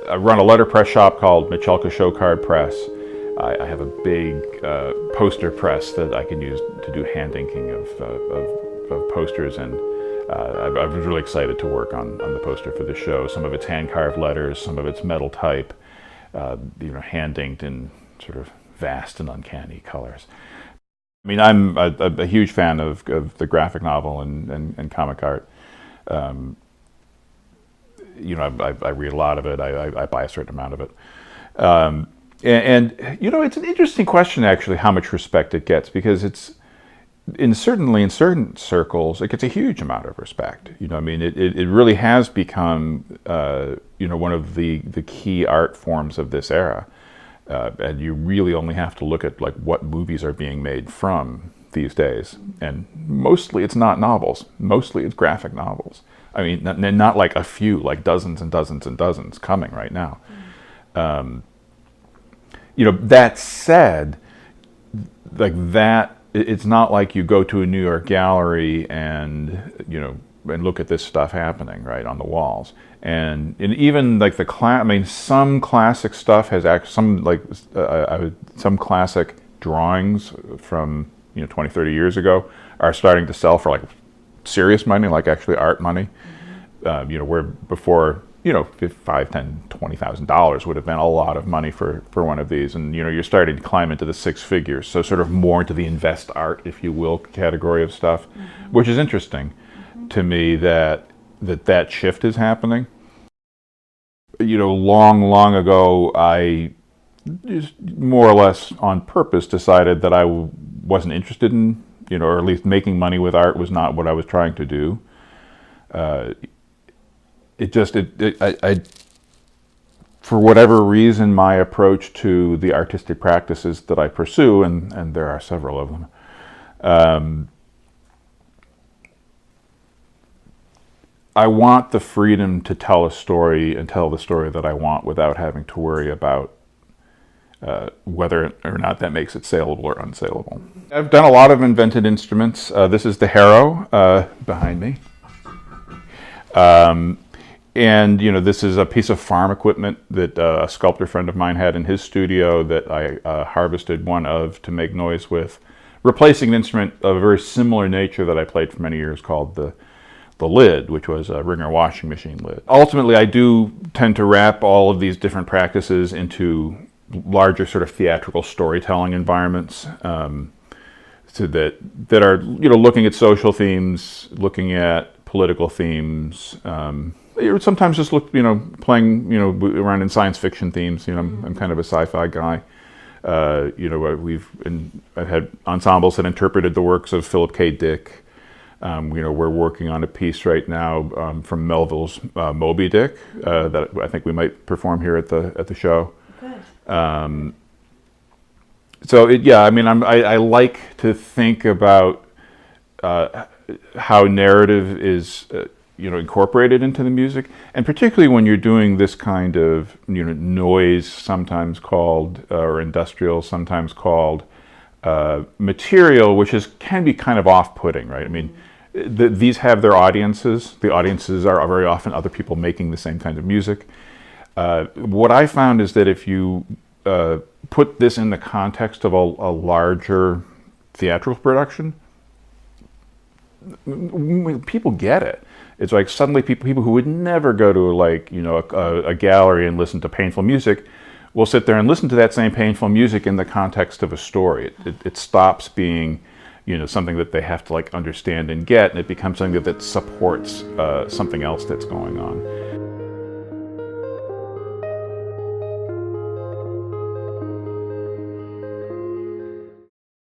I run a letterpress shop called Mitchel Show Card Press. I have a big poster press that I can use to do hand inking of posters, and I was really excited to work on the poster for the show. Some of it's hand-carved letters, some of it's metal type, hand inked in sort of vast and uncanny colors. I mean, I'm a huge fan of the graphic novel and comic art. I read a lot of it. I buy a certain amount of it. It's an interesting question, actually, how much respect it gets, because it's certainly in certain circles it gets a huge amount of respect. It really has become one of the key art forms of this era, and you really only have to look at like what movies are being made from these days, and mostly it's not novels. Mostly it's graphic novels. I mean, not like a few, like dozens and dozens and dozens coming right now. That said, like that, it's not like you go to a New York gallery and look at this stuff happening right on the walls. And even like some classic stuff has some classic drawings from 20, 30 years ago are starting to sell for like serious money, like actually art money. Where before, $5,000, $10,000, $20,000 would have been a lot of money for one of these. And, you're starting to climb into the six figures. So sort of more into the invest art, if you will, category of stuff, which is interesting to me that shift is happening. Long ago, I just more or less on purpose decided that I wasn't interested in, or at least making money with art was not what I was trying to do. For whatever reason, my approach to the artistic practices that I pursue, and there are several of them, I want the freedom to tell a story and tell the story that I want without having to worry about whether or not that makes it saleable or unsaleable. I've done a lot of invented instruments. This is the Harrow behind me. And this is a piece of farm equipment that a sculptor friend of mine had in his studio that I harvested one of to make noise with, replacing an instrument of a very similar nature that I played for many years called the lid, which was a Ringer washing machine lid. Ultimately, I do tend to wrap all of these different practices into larger sort of theatrical storytelling environments, so that are looking at social themes, looking at political themes. Sometimes just playing around in science fiction themes. I'm kind of a sci-fi guy. I've had ensembles that interpreted the works of Philip K. Dick. We're working on a piece right now from Melville's Moby Dick that I think we might perform here at the show. Good. I like to think about how narrative is incorporated into the music, and particularly when you're doing this kind of noise, sometimes called or industrial, sometimes called material, which can be kind of off-putting, right? I mean, these have their audiences. The audiences are very often other people making the same kind of music. What I found is that if you put this in the context of a larger theatrical production, people get it. It's like suddenly people who would never go to a gallery and listen to painful music will sit there and listen to that same painful music in the context of a story. It stops being something that they have to understand and get, and it becomes something that supports something else that's going on.